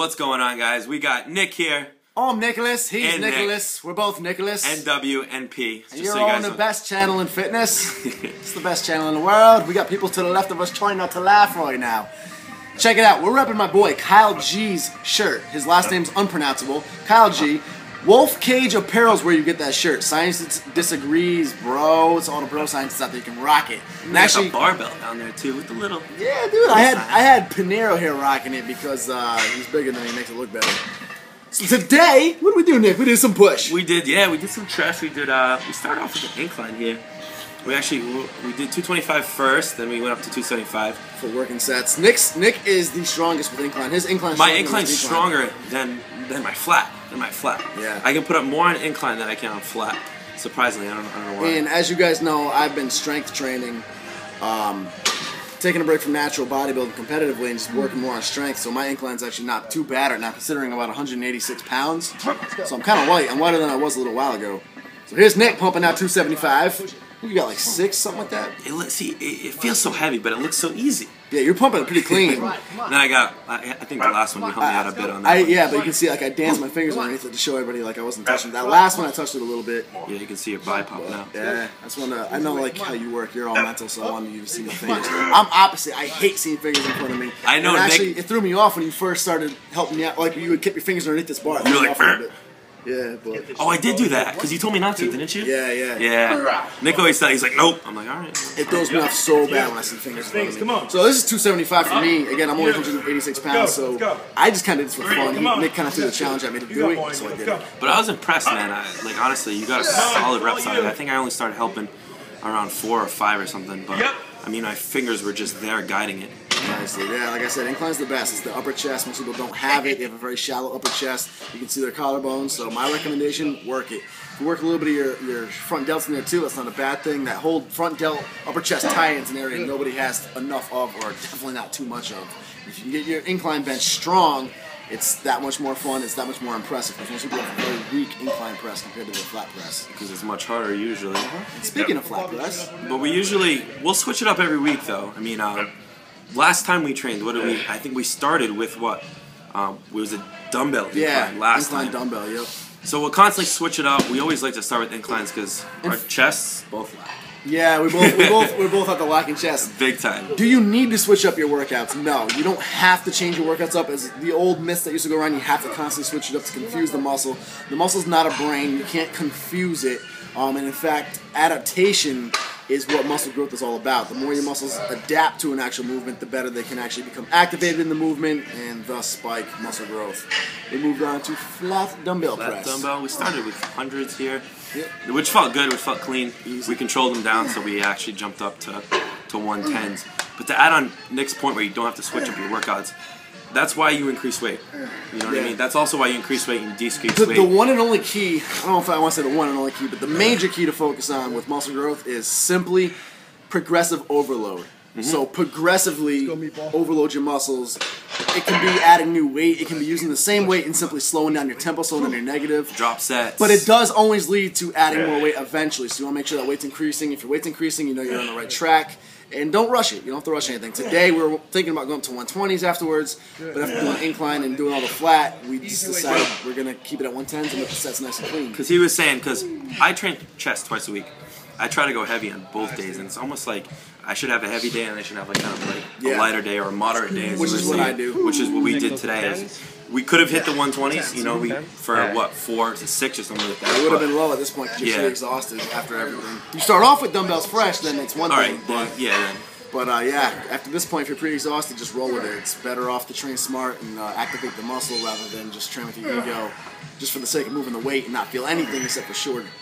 What's going on, guys? We got Nick here. Oh, I'm Nicholas. He's And Nicholas. We're both Nicholas. NW and P. And you're on the best channel in fitness. It's the best channel in the world. We got people to the left of us trying not to laugh right now. Check it out. We're repping my boy Kyle G's shirt. His last name's unpronounceable. Kyle G. Wolf Cage Apparel's where you get that shirt. Science disagrees, bro. It's all the bro scientists out there. You can rock it. And actually, a barbell down there too with the little. Yeah, dude. I had Pinheiro here rocking it because he's bigger than he makes it look better. So today, what did we do, Nick? We did some push. We did some chest. We did. We started off with an incline here. We did 225 first, then we went up to 275 for working sets. Nick is the strongest with incline. His incline. My incline's stronger than my flat. Yeah. I can put up more on incline than I can on flat. Surprisingly, I don't know why. And as you guys know, I've been strength training, taking a break from natural bodybuilding competitively and just working more on strength. So my incline's actually not too bad right now, considering I'm about 186 pounds. So I'm kind of light. I'm lighter than I was a little while ago. So here's Nick pumping out 275. You got like 6, something like that? It feels so heavy, but it looks so easy. Yeah, you're pumping it pretty clean. Then I think the last one you helped me out a bit on that. Yeah, but you can see like I danced my fingers underneath it to show everybody like I wasn't touching it. That last one I touched it a little bit. Yeah, you can see your bi popping out. Yeah, I know like how you work. You're all mental, so I wanted you to see my fingers. I'm opposite. I hate seeing fingers in front of me. I know, and Nick. actually, it threw me off when you first started helping me out. Like you would keep your fingers underneath this bar. You're like, yeah, but... Oh, I did do that, because you told me not to, didn't you? Yeah. Nick always said, he's like, nope. I'm like, alright. It throws me off so bad when I see fingers in front of me. So this is 275 for me. Again, I'm only 186 pounds, so I just kind of did this for fun. Nick kind of threw the challenge at me to do it, so I did it. But I was impressed, man. Like, honestly, you got a solid reps on it. I think I only started helping around 4 or 5 or something, but, I mean, my fingers were just there guiding it. Honestly, yeah, like I said, incline's the best. It's the upper chest. Most people don't have it. They have a very shallow upper chest. You can see their collarbones. So my recommendation, work it. If you work a little bit of your front delts in there too, that's not a bad thing. That whole front delt, upper chest tie-in's an area nobody has enough of, or definitely not too much of. If you can get your incline bench strong, it's that much more fun. It's that much more impressive. Because most people have a very weak incline press compared to their flat press. Because it's much harder usually. And speaking of flat press, but we'll switch it up every week though. I mean, last time we trained, I think we started with what? It was a dumbbell incline last incline time. Dumbbell, yep. So we'll constantly switch it up. We always like to start with inclines because our chests both lack. Yeah, we both have the lacking chest. Big time. Do you need to switch up your workouts? No, you don't have to change your workouts up. As the old myth that used to go around, you have to constantly switch it up to confuse the muscle. The muscle's not a brain. You can't confuse it. And in fact, adaptation is what muscle growth is all about. The more your muscles adapt to an actual movement, the better they can actually become activated in the movement and thus spike muscle growth. We moved on to flat dumbbell press. Dumbbell. We started with hundreds here, yep. Which felt good, which felt clean. Easy. We controlled them down, so we actually jumped up to 110s. But to add on Nick's point where you don't have to switch up your workouts, that's why you increase weight. You know what I mean? That's also why you increase weight and decrease weight. The one and only key, I don't know if I want to say the one and only key, but the major key to focus on with muscle growth is simply progressive overload. So progressively overload your muscles. It can be adding new weight. It can be using the same weight and simply slowing down your tempo, slowing down your negative. Drop sets. But it does always lead to adding more weight eventually. So you want to make sure that weight's increasing. If your weight's increasing, you know you're on the right track. And don't rush it. You don't have to rush anything. Today we were thinking about going to 120s afterwards, but after doing incline and doing all the flat, we just decided we're going to keep it at 110s and let the sets nice and clean. Because he was saying, because I train chest twice a week. I try to go heavy on both days, and it's almost like I should have a heavy day and I should have like kind of like a lighter day or a moderate day. Which is what I do. Which is what we did today. We could have hit the 120s, you know, for what, 4 to 6 or something like that. It would have been low at this point because you're exhausted after everything. You start off with dumbbells fresh, then it's one thing. But after this point, if you're pretty exhausted, just roll with it. It's better off to train smart and activate the muscle rather than just train with your ego just for the sake of moving the weight and not feel anything except for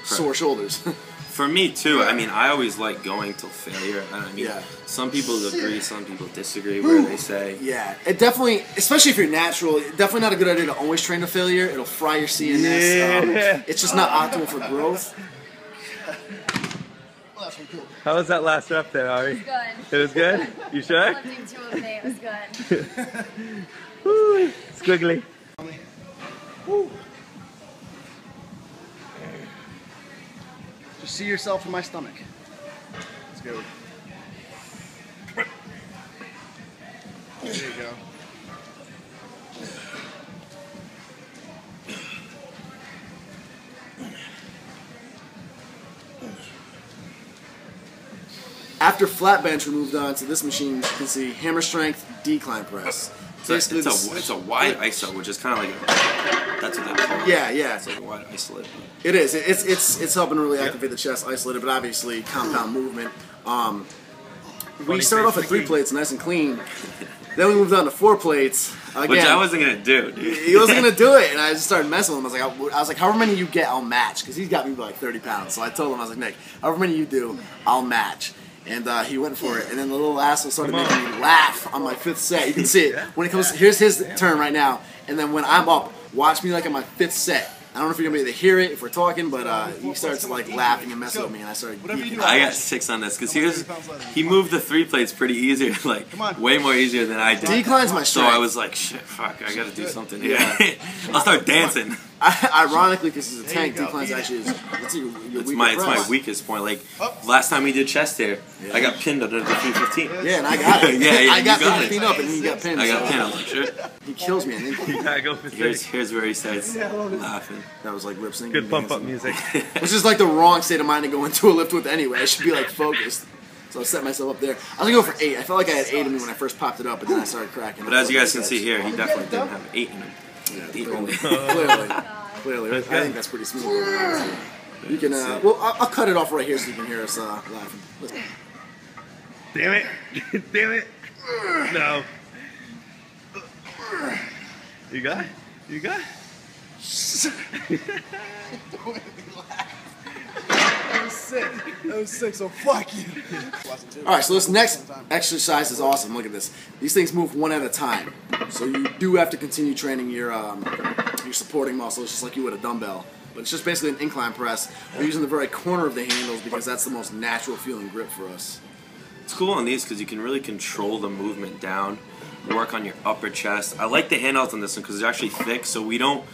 sore shoulders. For me too, I mean, I always like going till failure. I mean, some people agree, some people disagree where they say. Yeah, it definitely, especially if you're natural, definitely not a good idea to always train to failure. It'll fry your CNS. It's just not optimal for growth. How was that last rep there, Ari? It was good. It was good? You sure? Lifting 2 of me, it was good. Woo, squiggly. Woo. Just see yourself in my stomach. Let's go. There you go. After flat bench, we moved on to this machine. You can see hammer strength decline press. It's a wide iso, which is kind of like that's what they call it. Yeah. It's like a wide isolate. It is. It's helping to really activate the chest, isolate it, but obviously compound movement. We started off at 3 plates, nice and clean. Then we moved on to 4 plates. Again, Which I wasn't gonna do, dude. He wasn't gonna do it, and I just started messing with him. I was like, however many you get, I'll match, because he's got me by like 30 pounds. So I told him, I was like, Nick, however many you do, I'll match. And he went for it, and then the little asshole started making me laugh on my 5th set. You can see it when it comes. Here's his turn right now, and then when I'm up, watch me like on my 5th set. I don't know if you're gonna be able to hear it if we're talking, but he starts like laughing and messing with me, and I started geeking out. I got 6 on this because he moved the 3 plates pretty easier, like way more easier than I did. Decline's my strength. So I was like, shit, fuck, I gotta do something here. I'll start dancing. Ironically, because he's a tank, decline's actually it's my weakest point. Like last time we did chest here, I got pinned under the 315. Yeah, and I got it. Yeah, I got you got the clean up, and he got pinned. I got pinned. I'm like, shit. He kills me. And You gotta go for 6. Here's where he starts laughing. that was like lip syncing. Good pump up music. Which is like the wrong state of mind to go into a lift with anyway. I should be like focused. So I set myself up there. I was gonna go for 8. I felt like I had 8 in me when I first popped it up, but then I started cracking. But as you guys can see here, he definitely didn't have 8 in him. Yeah, clearly. I think that's pretty smooth. You can, well, I'll cut it off right here so you can hear us laughing. Listen. Damn it. Damn it. No. You got? You got? That was sick, so fuck you. Alright, so this next exercise is awesome. Look at this. These things move one at a time. So you do have to continue training your supporting muscles just like you would a dumbbell. But it's just basically an incline press. We're using the very corner of the handles because that's the most natural feeling grip for us. It's cool on these because you can really control the movement down, work on your upper chest. I like the handles on this one because they're actually thick, so we don't...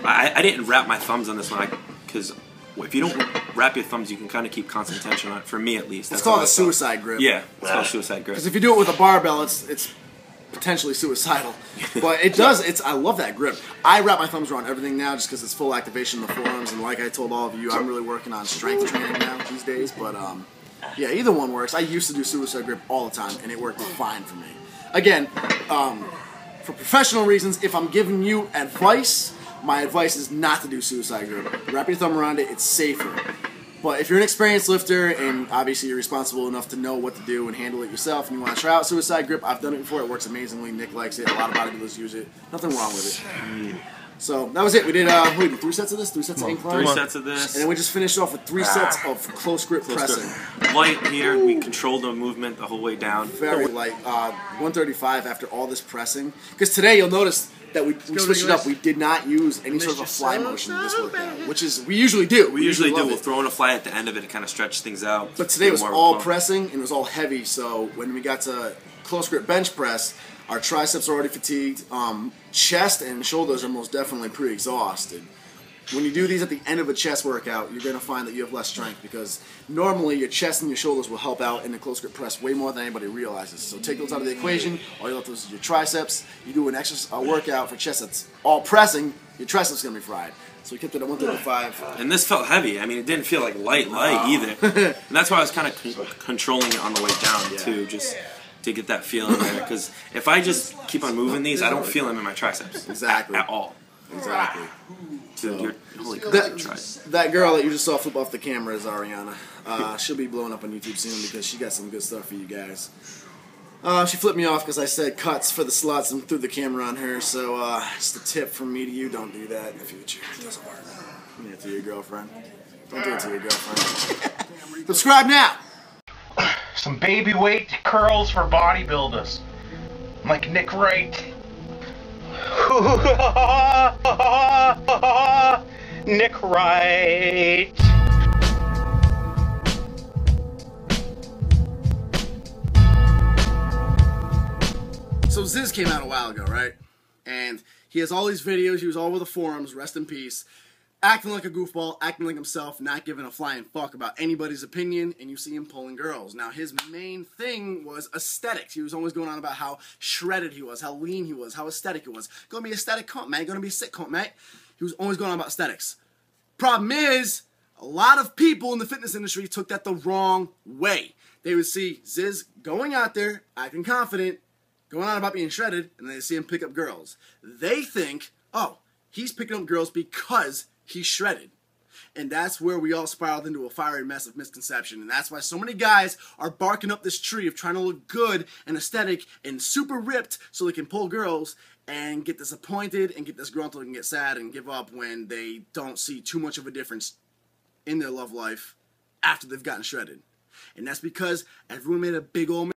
I didn't wrap my thumbs on this one because if you don't wrap your thumbs, you can kind of keep constant tension on it, for me at least. It's called a suicide grip. Yeah, it's called suicide grip. Because if you do it with a barbell, it's potentially suicidal. But it does, I love that grip. I wrap my thumbs around everything now just because it's full activation of the forearms, and like I told all of you, I'm really working on strength training now these days, but yeah, either one works. I used to do suicide grip all the time, and it worked fine for me. Again, for professional reasons, if I'm giving you advice, my advice is not to do suicide grip. Wrap your thumb around it, it's safer. But if you're an experienced lifter and obviously you're responsible enough to know what to do and handle it yourself and you want to try out suicide grip, I've done it before, it works amazingly. Nick likes it, a lot of bodybuilders use it. Nothing wrong with it. So that was it. We did 3 sets of this, 3 sets of incline. 3 sets of this. And then we just finished off with 3 sets of close grip pressing. Light here, we controlled the movement the whole way down. Very light. 135 after all this pressing. Because today you'll notice that we switched it up. We did not use any sort of a fly motion in this workout, which is, we usually do. We usually do. We'll throw in a fly at the end of it to kind of stretch things out. But today was all pressing and it was all heavy, so when we got to close grip bench press, our triceps are already fatigued. Chest and shoulders are most definitely pretty exhausted. When you do these at the end of a chest workout, you're going to find that you have less strength because normally your chest and your shoulders will help out in the close grip press way more than anybody realizes. So take those out of the equation. All you left is your triceps. You do an extra workout for chest that's all pressing, your triceps going to be fried. So we kept it at 135. And this felt heavy. I mean, it didn't feel like light either. And that's why I was kind of controlling it on the way down too, just to get that feeling there. Because if I just keep on moving these, I don't feel them in my triceps. Exactly. At all. Exactly. Dude, you're, holy crap, that girl that you just saw flip off the camera is Ariana. She'll be blowing up on YouTube soon because she got some good stuff for you guys. She flipped me off because I said cuts for the sluts and threw the camera on her. So just a tip from me to you: don't do that in the future. It doesn't work. Do it to your girlfriend. Don't do it to your girlfriend. Subscribe now. Some baby weight curls for bodybuilders, like Nick Wright. Nick Wright. So Ziz came out a while ago, right? And he has all these videos. He was all over the forums, rest in peace, acting like a goofball, acting like himself, not giving a flying fuck about anybody's opinion, and you see him pulling girls. Now, his main thing was aesthetics. He was always going on about how shredded he was, how lean he was, how aesthetic it was. Gonna be aesthetic comp, man. Gonna be a sick comp, man. He was always going on about aesthetics. Problem is, A lot of people in the fitness industry took that the wrong way. They would see Ziz going out there, acting confident, going on about being shredded, and they see him pick up girls. They think, oh, he's picking up girls because he's shredded. And that's where we all spiraled into a fiery mess of misconception. And that's why so many guys are barking up this tree of trying to look good and aesthetic and super ripped so they can pull girls and get disappointed and get disgruntled and get sad and give up when they don't see too much of a difference in their love life after they've gotten shredded. And that's because everyone made a big old